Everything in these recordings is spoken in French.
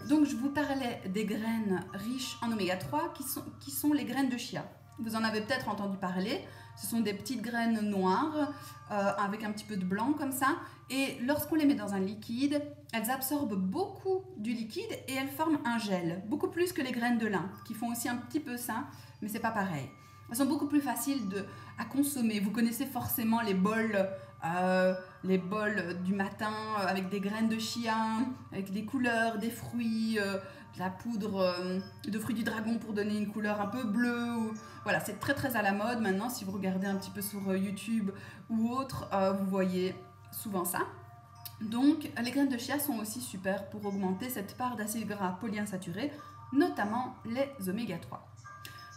Donc je vous parlais des graines riches en oméga 3 qui sont les graines de chia. Vous en avez peut-être entendu parler. Ce sont des petites graines noires avec un petit peu de blanc comme ça. Et lorsqu'on les met dans un liquide, elles absorbent beaucoup du liquide et elles forment un gel. Beaucoup plus que les graines de lin, qui font aussi un petit peu ça, mais c'est pas pareil. Elles sont beaucoup plus faciles à consommer. Vous connaissez forcément les bols du matin avec des graines de chia, avec des couleurs, des fruits, de la poudre de fruits du dragon pour donner une couleur un peu bleue. Voilà, c'est très très à la mode maintenant. Si vous regardez un petit peu sur YouTube ou autre, vous voyez souvent ça. Donc les graines de chia sont aussi super pour augmenter cette part d'acides gras polyinsaturés, notamment les oméga 3.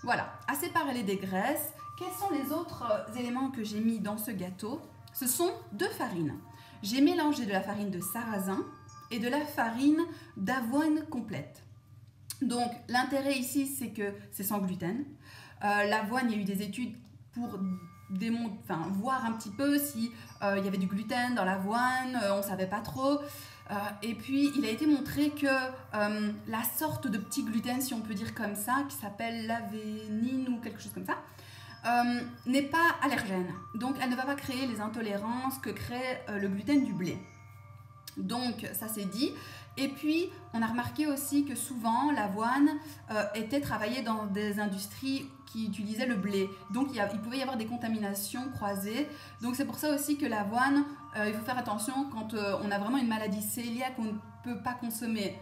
Voilà, assez parlé des graisses. Quels sont les autres éléments que j'ai mis dans ce gâteau? Ce sont 2 farines. J'ai mélangé de la farine de sarrasin et de la farine d'avoine complète. Donc l'intérêt ici, c'est que c'est sans gluten. L'avoine, il y a eu des études pour voir un petit peu si il y avait du gluten dans l'avoine, on ne savait pas trop. Et puis il a été montré que la sorte de petit gluten, si on peut dire comme ça, qui s'appelle l'avénine ou quelque chose comme ça, n'est pas allergène. Donc elle ne va pas créer les intolérances que crée le gluten du blé. Donc ça c'est dit. Et puis on a remarqué aussi que souvent l'avoine était travaillée dans des industries qui utilisaient le blé. Donc il pouvait y avoir des contaminations croisées. Donc c'est pour ça aussi que l'avoine, il faut faire attention quand on a vraiment une maladie cœliaque, on ne peut pas consommer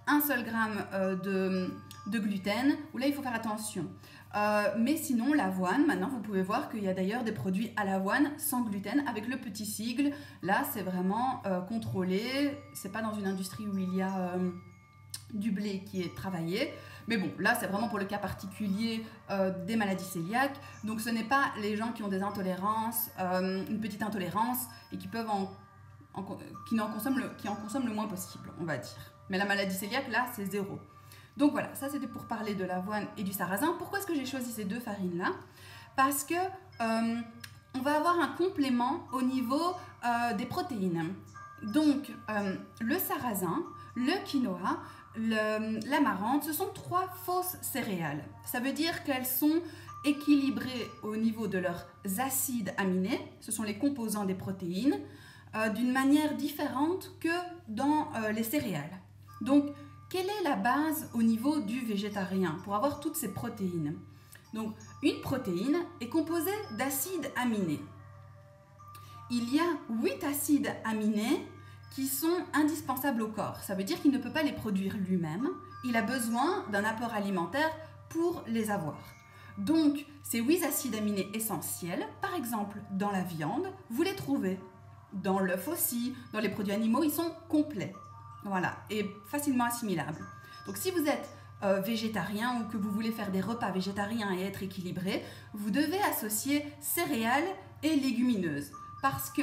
un seul gramme de gluten, où là il faut faire attention. Mais sinon l'avoine, maintenant vous pouvez voir qu'il y a d'ailleurs des produits à l'avoine sans gluten avec le petit sigle. Là c'est vraiment contrôlé, c'est pas dans une industrie où il y a du blé qui est travaillé. Mais bon, là c'est vraiment pour le cas particulier des maladies cœliaques. Donc ce n'est pas les gens qui ont des intolérances, une petite intolérance et qui peuvent qui en consomment le moins possible, on va dire. Mais la maladie cœliaque, là, c'est 0. Donc voilà, ça c'était pour parler de l'avoine et du sarrasin. Pourquoi est-ce que j'ai choisi ces 2 farines-là? Parce que on va avoir un complément au niveau des protéines. Donc le sarrasin, le quinoa, l'amarante, ce sont 3 fausses céréales. Ça veut dire qu'elles sont équilibrées au niveau de leurs acides aminés, ce sont les composants des protéines, d'une manière différente que dans les céréales. Donc, quelle est la base au niveau du végétarien pour avoir toutes ces protéines? Donc, une protéine est composée d'acides aminés. Il y a 8 acides aminés qui sont indispensables au corps. Ça veut dire qu'il ne peut pas les produire lui-même. Il a besoin d'un apport alimentaire pour les avoir. Donc, ces 8 acides aminés essentiels, par exemple dans la viande, vous les trouvez. Dans l'œuf aussi, dans les produits animaux, ils sont complets. Voilà, et facilement assimilables. Donc si vous êtes végétarien ou que vous voulez faire des repas végétariens et être équilibré, vous devez associer céréales et légumineuses. Parce que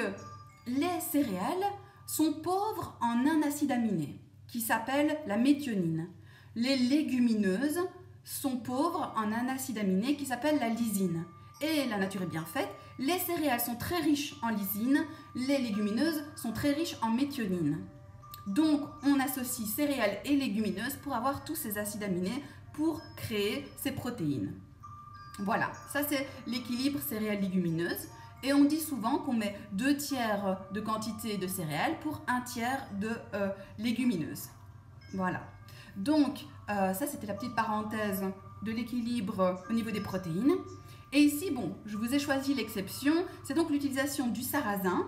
les céréales sont pauvres en un acide aminé qui s'appelle la méthionine. Les légumineuses sont pauvres en un acide aminé qui s'appelle la lysine. Et la nature est bien faite, les céréales sont très riches en lysine, les légumineuses sont très riches en méthionine. Donc on associe céréales et légumineuses pour avoir tous ces acides aminés pour créer ces protéines. Voilà, ça c'est l'équilibre céréales-légumineuses. Et on dit souvent qu'on met 2 tiers de quantité de céréales pour 1 tiers de légumineuses. Voilà. Donc ça c'était la petite parenthèse de l'équilibre au niveau des protéines. Et ici, bon, je vous ai choisi l'exception, c'est donc l'utilisation du sarrasin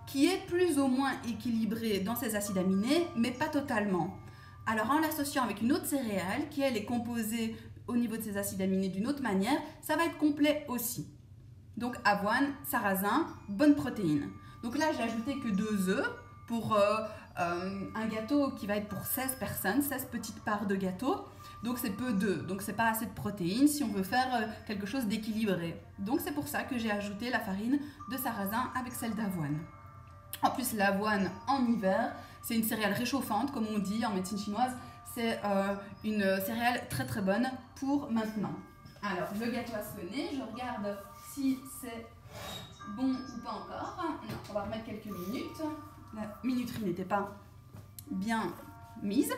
qui est plus ou moins équilibré dans ses acides aminés, mais pas totalement. Alors en l'associant avec une autre céréale qui elle est composée au niveau de ses acides aminés d'une autre manière, ça va être complet aussi. Donc avoine, sarrasin, bonne protéine. Donc là j'ai ajouté que 2 œufs pour un gâteau qui va être pour 16 personnes, 16 petites parts de gâteau. Donc c'est peu d'œufs, donc c'est pas assez de protéines si on veut faire quelque chose d'équilibré. Donc c'est pour ça que j'ai ajouté la farine de sarrasin avec celle d'avoine. En plus l'avoine en hiver, c'est une céréale réchauffante comme on dit en médecine chinoise. C'est une céréale très très bonne pour maintenant. Alors le gâteau a sonné, je regarde si c'est bon ou pas encore. Non, on va remettre quelques minutes. La minuterie n'était pas bien mise.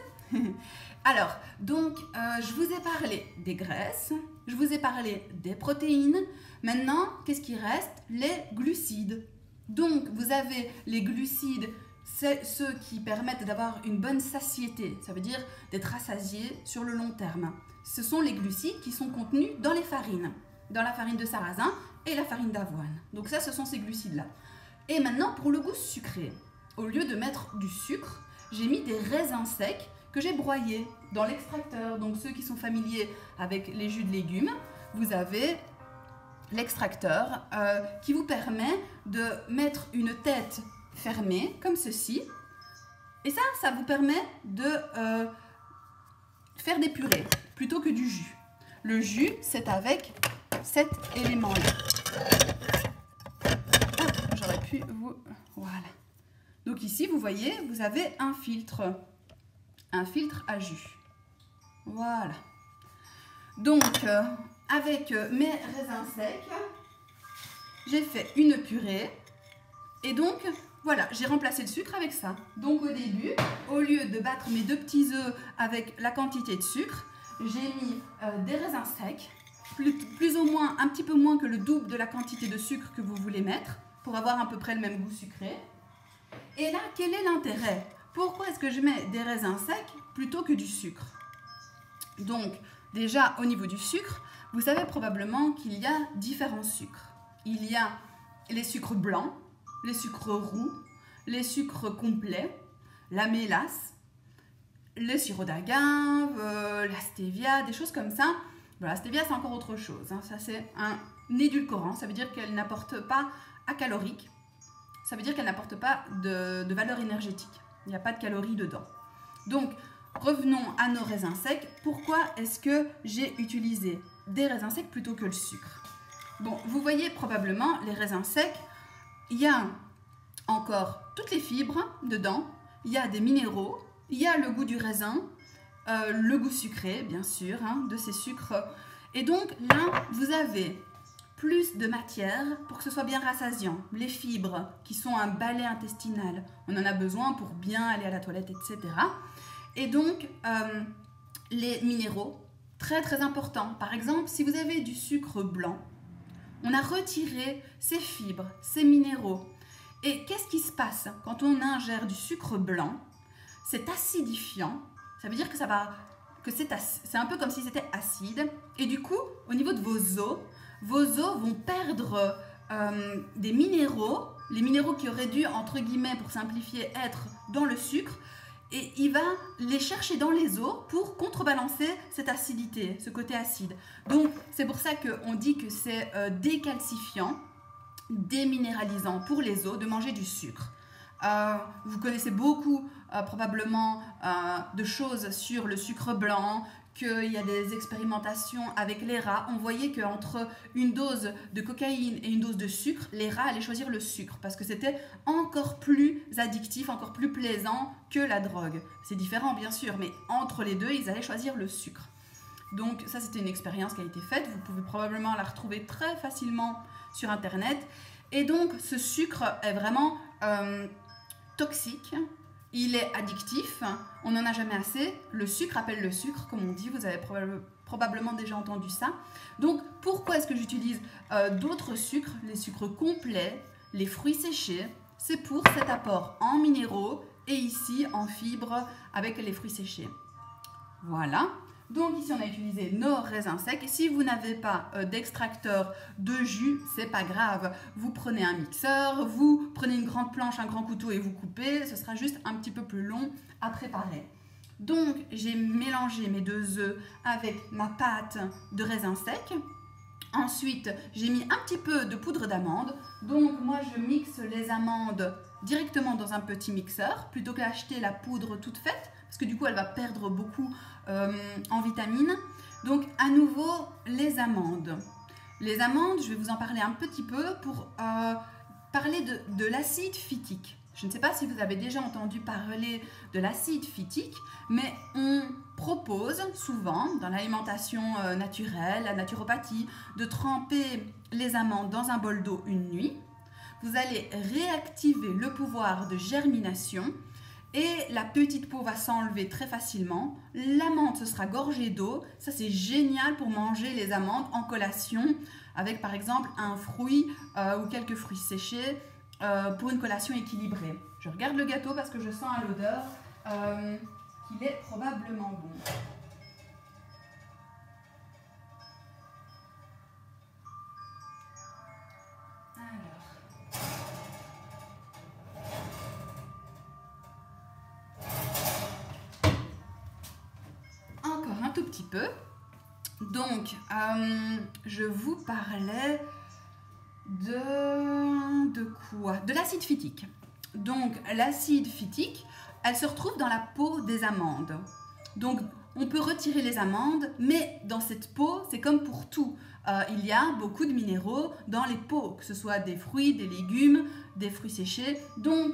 Alors, donc, je vous ai parlé des graisses, je vous ai parlé des protéines. Maintenant, qu'est-ce qui reste? Les glucides. Donc, vous avez les glucides, c'est ceux qui permettent d'avoir une bonne satiété. Ça veut dire d'être rassasié sur le long terme. Ce sont les glucides qui sont contenus dans les farines, dans la farine de sarrasin et la farine d'avoine. Donc ça, ce sont ces glucides-là. Et maintenant, pour le goût sucré, au lieu de mettre du sucre, j'ai mis des raisins secs que j'ai broyés dans l'extracteur. Donc ceux qui sont familiers avec les jus de légumes, vous avez l'extracteur qui vous permet de mettre une tête fermée comme ceci. Et ça vous permet de faire des purées plutôt que du jus. Le jus, c'est avec cet élément-là. J'aurais pu vous... Voilà. Donc ici, vous voyez, vous avez un filtre à jus. Voilà. Donc, avec mes raisins secs, j'ai fait une purée. Et donc, voilà, j'ai remplacé le sucre avec ça. Donc au début, au lieu de battre mes 2 petits œufs avec la quantité de sucre, j'ai mis des raisins secs, plus ou moins, un petit peu moins que le double de la quantité de sucre que vous voulez mettre, pour avoir à peu près le même goût sucré. Et là, quel est l'intérêt? Pourquoi est-ce que je mets des raisins secs plutôt que du sucre? Donc, déjà, au niveau du sucre, vous savez probablement qu'il y a différents sucres. Il y a les sucres blancs, les sucres roux, les sucres complets, la mélasse, le sirop d'agave, la stevia, des choses comme ça. Voilà, la stevia, c'est encore autre chose. Hein. Ça, c'est un édulcorant. Ça veut dire qu'elle n'apporte pas calorique. Ça veut dire qu'elle n'apporte pas de valeur énergétique. Il n'y a pas de calories dedans. Donc, revenons à nos raisins secs. Pourquoi est-ce que j'ai utilisé des raisins secs plutôt que le sucre? Bon, vous voyez probablement les raisins secs. Il y a encore toutes les fibres dedans. Il y a des minéraux. Il y a le goût du raisin. Le goût sucré, bien sûr, hein, de ces sucres. Et donc, là, vous avez plus de matière pour que ce soit bien rassasiant. Les fibres qui sont un balai intestinal, on en a besoin pour bien aller à la toilette, etc. Et donc, les minéraux, très très importants. Par exemple, si vous avez du sucre blanc, on a retiré ces fibres, ces minéraux. Et qu'est-ce qui se passe quand on ingère du sucre blanc? C'est acidifiant, ça veut dire que c'est un peu comme si c'était acide. Et du coup, au niveau de vos os vont perdre des minéraux, les minéraux qui auraient dû, entre guillemets, pour simplifier, être dans le sucre, et il va les chercher dans les os pour contrebalancer cette acidité, ce côté acide. Donc, c'est pour ça qu'on dit que c'est décalcifiant, déminéralisant pour les os de manger du sucre. Vous connaissez beaucoup probablement de choses sur le sucre blanc, qu'il y a des expérimentations avec les rats. On voyait qu'entre une dose de cocaïne et une dose de sucre, les rats allaient choisir le sucre parce que c'était encore plus addictif, encore plus plaisant que la drogue. C'est différent bien sûr, mais entre les deux, ils allaient choisir le sucre. Donc ça, c'était une expérience qui a été faite. Vous pouvez probablement la retrouver très facilement sur Internet. Et donc, ce sucre est vraiment toxique. Il est addictif, on n'en a jamais assez. Le sucre appelle le sucre, comme on dit, vous avez probablement déjà entendu ça. Donc, pourquoi est-ce que j'utilise d'autres sucres, les sucres complets, les fruits séchés? C'est pour cet apport en minéraux et ici en fibres avec les fruits séchés. Voilà. Donc ici on a utilisé nos raisins secs. Si vous n'avez pas d'extracteur de jus, c'est pas grave. Vous prenez un mixeur, vous prenez une grande planche, un grand couteau et vous coupez. Ce sera juste un petit peu plus long à préparer. Donc j'ai mélangé mes 2 œufs avec ma pâte de raisins secs. Ensuite j'ai mis un petit peu de poudre d'amande. Donc moi je mixe les amandes directement dans un petit mixeur plutôt qu'acheter la poudre toute faite, parce que du coup elle va perdre beaucoup en vitamines. Donc à nouveau les amandes. Les amandes, je vais vous en parler un petit peu pour parler de l'acide phytique. Je ne sais pas si vous avez déjà entendu parler de l'acide phytique, mais on propose souvent dans l'alimentation naturelle, la naturopathie, de tremper les amandes dans un bol d'eau une nuit. Vous allez réactiver le pouvoir de germination et la petite peau va s'enlever très facilement. L'amande, ce sera gorgée d'eau. Ça, c'est génial pour manger les amandes en collation avec par exemple un fruit ou quelques fruits séchés pour une collation équilibrée. Je regarde le gâteau parce que je sens à l'odeur qu'il est probablement bon. Encore un tout petit peu. Donc, je vous parlais de quoi? De l'acide phytique. Donc, l'acide phytique, elle se retrouve dans la peau des amandes. Donc, on peut retirer les amandes, mais dans cette peau, c'est comme pour tout. Il y a beaucoup de minéraux dans les peaux, que ce soit des fruits, des légumes, des fruits séchés. Donc,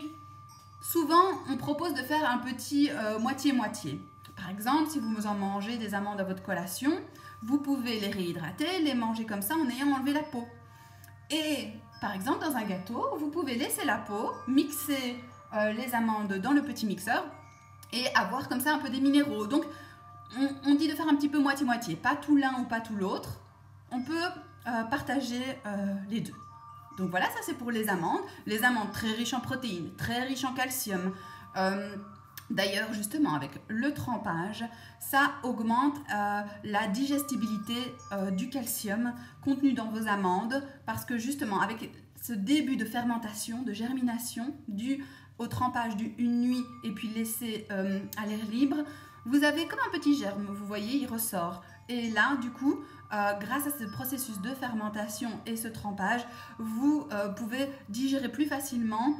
souvent, on propose de faire un petit moitié-moitié. Par exemple, si vous en mangez des amandes à votre collation, vous pouvez les réhydrater, les manger comme ça en ayant enlevé la peau. Et par exemple, dans un gâteau, vous pouvez laisser la peau, mixer les amandes dans le petit mixeur et avoir comme ça un peu des minéraux. Donc, on dit de faire un petit peu moitié-moitié, pas tout l'un ou pas tout l'autre. On peut partager les deux. Donc voilà, ça c'est pour les amandes. Les amandes très riches en protéines, très riches en calcium. D'ailleurs, justement, avec le trempage, ça augmente la digestibilité du calcium contenu dans vos amandes parce que justement, avec ce début de fermentation, de germination dû au trempage d'une nuit et puis laissé à l'air libre, vous avez comme un petit germe, vous voyez, il ressort. Et là, du coup, grâce à ce processus de fermentation et ce trempage, vous pouvez digérer plus facilement,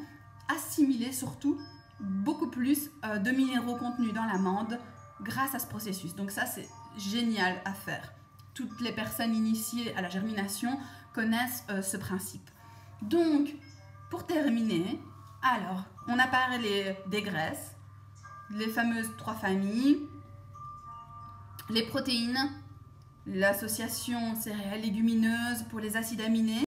assimiler surtout beaucoup plus de minéraux contenus dans l'amande grâce à ce processus. Donc ça, c'est génial à faire. Toutes les personnes initiées à la germination connaissent ce principe. Donc, pour terminer, alors, on a parlé des graisses, les fameuses 3 familles, les protéines, l'association céréales légumineuses pour les acides aminés,